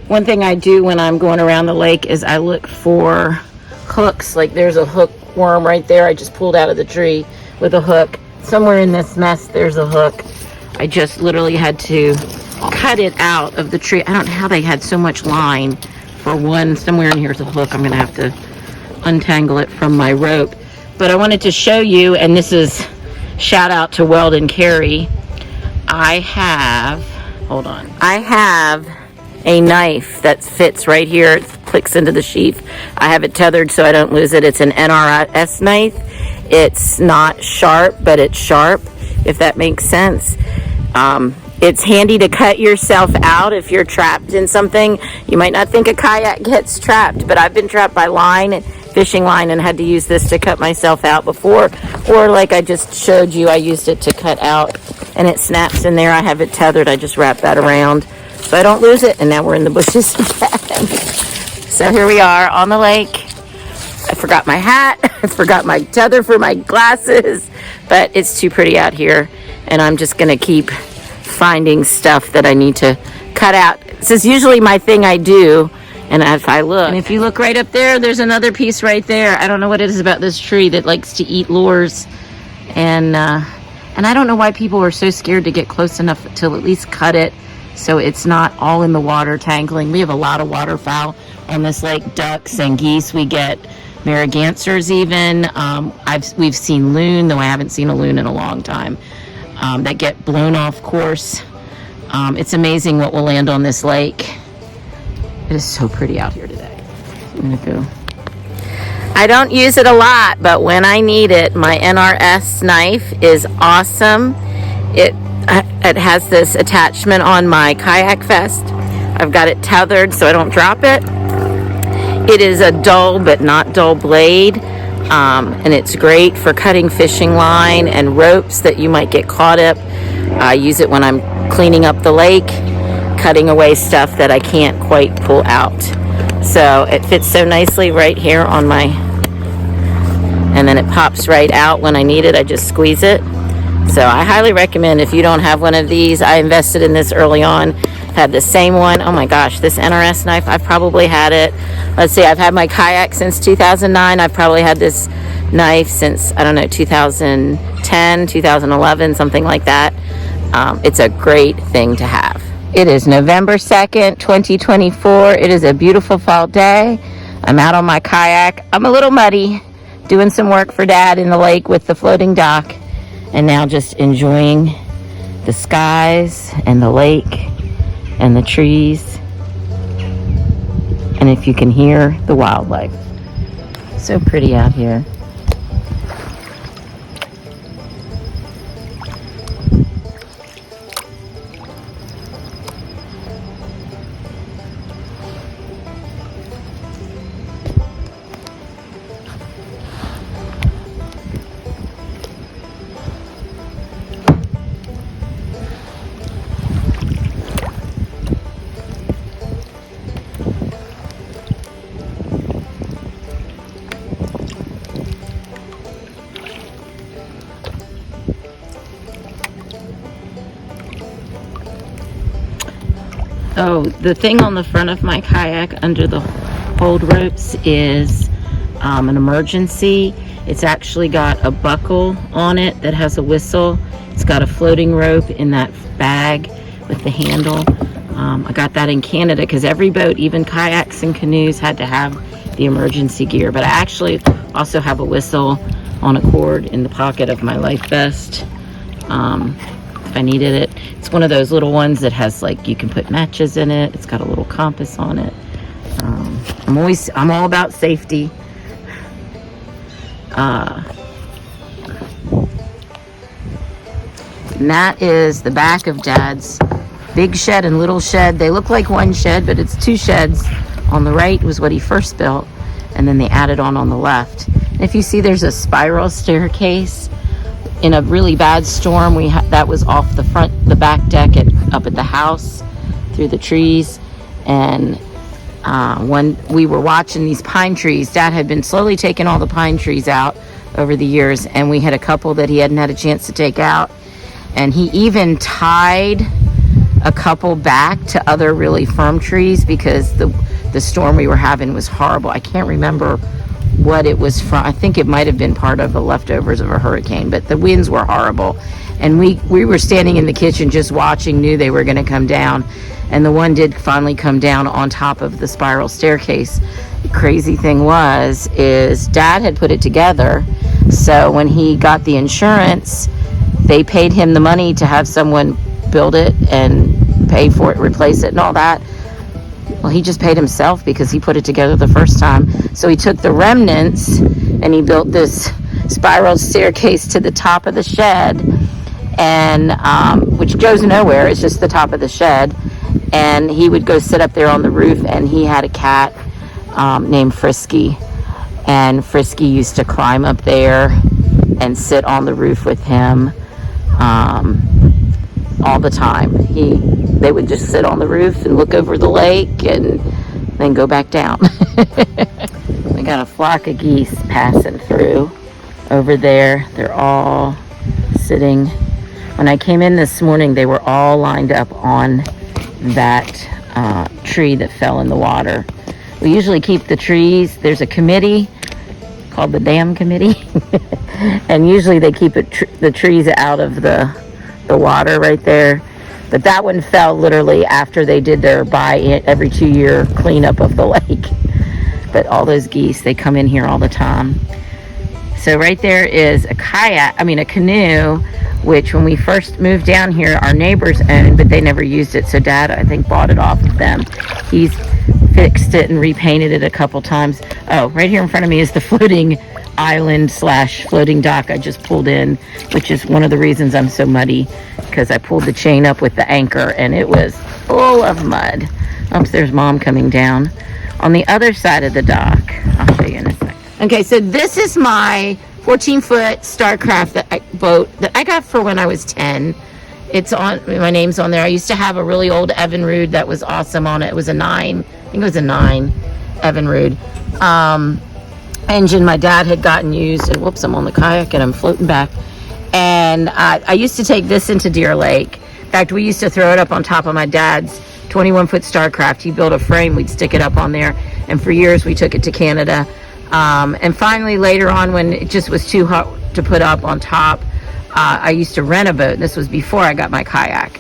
One thing I do when I'm going around the lake is I look for hooks. Like there's a hook worm right there I just pulled out of the tree with a hook. Somewhere in this mess there's a hook. I just literally had to cut it out of the tree. I don't know how they had so much line for one. Somewhere in here's a hook. I'm gonna have to untangle it from my rope. But I wanted to show you, and this is shout out to Weld and Carry. I have a knife that fits right here. It clicks into the sheath. I have it tethered so I don't lose it. It's an NRS knife. It's not sharp, but it's sharp, if that makes sense. It's handy to cut yourself out if you're trapped in something. You might not think a kayak gets trapped, but I've been trapped by line, fishing line, and had to use this to cut myself out before. Or like I just showed you, I used it to cut out, and it snaps in there. I have it tethered. I just wrap that around so I don't lose it. And now we're in the bushes again. So here we are on the lake. I forgot my hat. I forgot my tether for my glasses, but it's too pretty out here, and I'm just gonna keep finding stuff that I need to cut out. This is usually my thing I do, and if I look, and if you look right up there, there's another piece right there. I don't know what it is about this tree that likes to eat lures, and I don't know why people are so scared to get close enough to at least cut it so it's not all in the water tangling. We have a lot of waterfowl on this lake, ducks and geese. We get Narragansetts even. We've seen loon, though I haven't seen a loon in a long time, that get blown off course. It's amazing what will land on this lake. It is so pretty out here today. I'm gonna go. I don't use it a lot, but when I need it, my NRS knife is awesome. It has this attachment on my kayak vest. I've got it tethered so I don't drop it. It is a dull but not dull blade, and it's great for cutting fishing line and ropes that you might get caught up. I use it when I'm cleaning up the lake, cutting away stuff that I can't quite pull out. So it fits so nicely right here on my, and then it pops right out when I need it. I just squeeze it. So I highly recommend if you don't have one of these. I invested in this early on, had the same one. Oh my gosh, this NRS knife, I've probably had it. Let's see, I've had my kayak since 2009. I've probably had this knife since, I don't know, 2010, 2011, something like that. It's a great thing to have. It is November 2nd, 2024. It is a beautiful fall day. I'm out on my kayak. I'm a little muddy, doing some work for Dad in the lake with the floating dock, and now just enjoying the skies and the lake and the trees, and if you can hear the wildlife. So pretty out here. Oh, the thing on the front of my kayak under the hold ropes is an emergency. It's actually got a buckle on it that has a whistle. It's got a floating rope in that bag with the handle. I got that in Canada because every boat, even kayaks and canoes, had to have the emergency gear. But I actually also have a whistle on a cord in the pocket of my life vest. If I needed it. It's one of those little ones that has, like, you can put matches in it. It's got a little compass on it. I'm all about safety. And that is the back of Dad's big shed and little shed. They look like one shed, but it's two sheds. On the right was what he first built, and then they added on the left. And if you see, there's a spiral staircase. In a really bad storm, that was off the back deck up at the house through the trees. And when we were watching these pine trees, Dad had been slowly taking all the pine trees out over the years, and we had a couple that he hadn't had a chance to take out. And he even tied a couple back to other really firm trees because the storm we were having was horrible. I can't remember what it was from. I think it might have been part of the leftovers of a hurricane, but the winds were horrible. And we were standing in the kitchen just watching, knew they were going to come down. And the one did finally come down on top of the spiral staircase. The crazy thing is Dad had put it together. So when he got the insurance, they paid him the money to have someone build it and pay for it, replace it and all that. Well, he just paid himself because he put it together the first time. So he took the remnants and he built this spiral staircase to the top of the shed, and which goes nowhere. It's just the top of the shed. And he would go sit up there on the roof, and he had a cat named Frisky. And Frisky used to climb up there and sit on the roof with him all the time. They would just sit on the roof and look over the lake and then go back down. We got a flock of geese passing through over there. They're all sitting. When I came in this morning, they were all lined up on that tree that fell in the water. We usually keep the trees. There's a committee called the Dam Committee. And usually they keep the trees out of the water right there. But that one fell literally after they did their every 2-year cleanup of the lake. But all those geese, they come in here all the time. So right there is a canoe, which when we first moved down here, our neighbors owned, but they never used it. So Dad, I think, bought it off of them. He's fixed it and repainted it a couple times. Oh, right here in front of me is the floating island / floating dock I just pulled in, which is one of the reasons I'm so muddy, because I pulled the chain up with the anchor and it was full of mud. Oops, there's Mom coming down. On the other side of the dock, I'll show you in a second. Okay, so this is my 14-foot Starcraft boat that I got for when I was 10. It's on, my name's on there. I used to have a really old Evinrude that was awesome on it. It was a 9, I think it was a 9 Evinrude. Engine my dad had gotten used, and whoops, I'm on the kayak and I'm floating back. And I used to take this into Deer Lake. In fact, we used to throw it up on top of my dad's 21-foot Starcraft. He built a frame, we'd stick it up on there, and for years we took it to Canada. And finally, later on, when it just was too hot to put up on top, I used to rent a boat. This was before I got my kayak.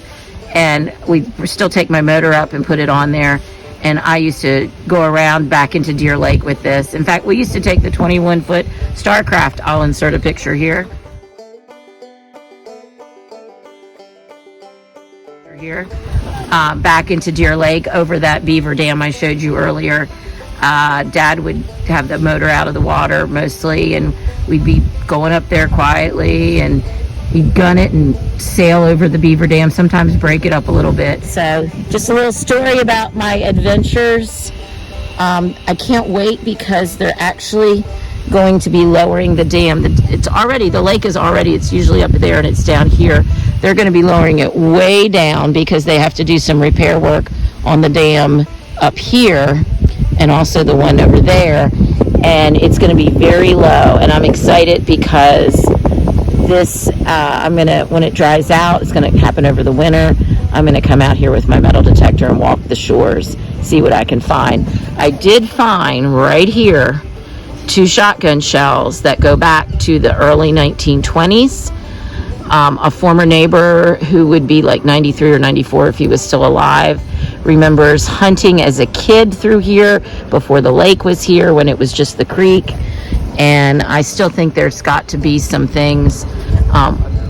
And we'd still take my motor up and put it on there. And I used to go around back into Deer Lake with this. In fact, we used to take the 21-foot Starcraft. I'll insert a picture here. Back into Deer Lake over that beaver dam I showed you earlier. Dad would have the motor out of the water mostly, and we'd be going up there quietly, and he'd gun it and sail over the beaver dam, sometimes break it up a little bit. So just a little story about my adventures. I can't wait because they're actually going to be lowering the dam. The lake is already, it's usually up there and it's down here. They're going to be lowering it way down because they have to do some repair work on the dam up here and also the one over there. And it's going to be very low, and I'm excited because this, when it dries out, it's going to happen over the winter. I'm going to come out here with my metal detector and walk the shores, see what I can find. I did find right here 2 shotgun shells that go back to the early 1920s. A former neighbor who would be like 93 or 94 if he was still alive remembers hunting as a kid through here before the lake was here, when it was just the creek. And I still think there's got to be some things.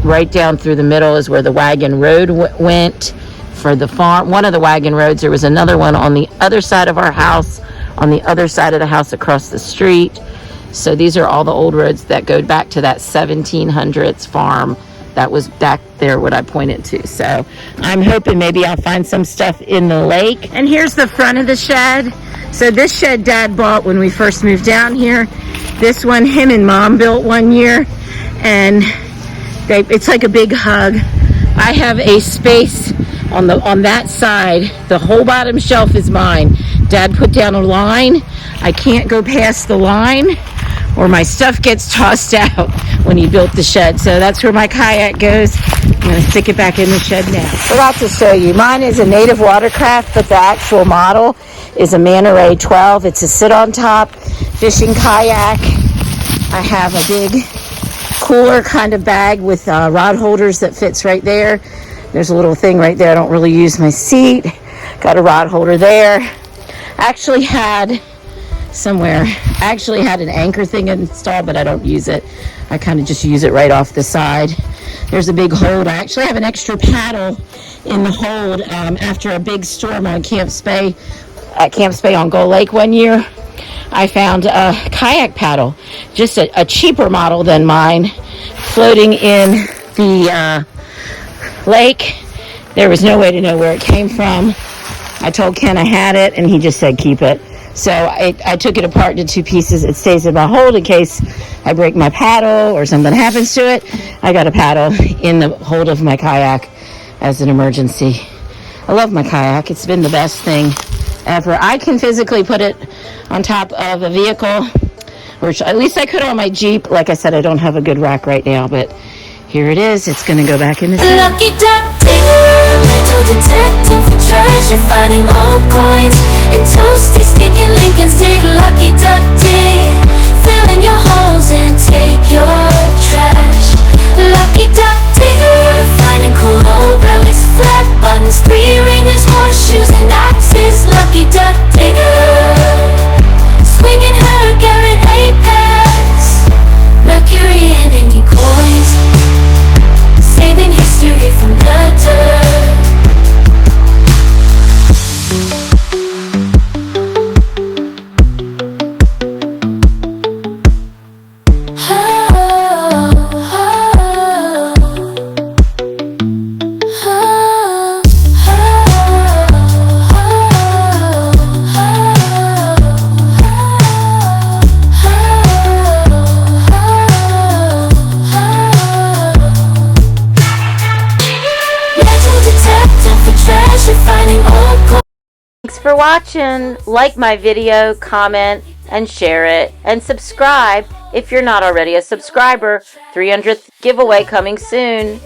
Right down through the middle is where the wagon road went for the farm. One of the wagon roads, there was another one on the other side of our house, on the other side of the house across the street. So these are all the old roads that go back to that 1700s farm that was back there, what I pointed to. So I'm hoping maybe I'll find some stuff in the lake. And here's the front of the shed. So this shed Dad bought when we first moved down here. This one, him and Mom built one year, and it's like a big hug. I have a space on that side. The whole bottom shelf is mine. Dad put down a line. I can't go past the line, or my stuff gets tossed out when he built the shed. So that's where my kayak goes. I'm going to stick it back in the shed now. Forgot to show you. Mine is a native watercraft, but the actual model is a Naturale 12. It's a sit on top fishing kayak. I have a big cooler kind of bag with rod holders that fits right there. There's a little thing right there. I don't really use my seat. Got a rod holder there. Actually had an anchor thing installed, but I don't use it. I kind of just use it right off the side. There's a big hold. I actually have an extra paddle in the hold after a big storm on Camp Spey on Gull Lake one year. I found a kayak paddle, just a cheaper model than mine, floating in the lake. There was no way to know where it came from. I told Ken I had it, and he just said keep it. So I took it apart into 2 pieces. It stays in my hold in case I break my paddle or something happens to it. I got a paddle in the hold of my kayak as an emergency. I love my kayak. It's been the best thing ever. I can physically put it on top of a vehicle, which at least I could on my Jeep. Like I said, I don't have a good rack right now, but here it is. It's going to go back in the Lucky Duck Digger, little detective for treasure, finding old coins and toasty sticky Lincolns. Dig, Lucky Duck, dig, fill in your holes and take your trash. Lucky Duck Digger, finding cool old relics, flat buttons, 3 ringers, horseshoes and axes. Lucky Duck Digger, swinging her Garrett Apex, Mercury and Indy coins, saving history from the dirt. Thanks for watching. Like my video, comment, and share it. And subscribe if you're not already a subscriber. 300th giveaway coming soon.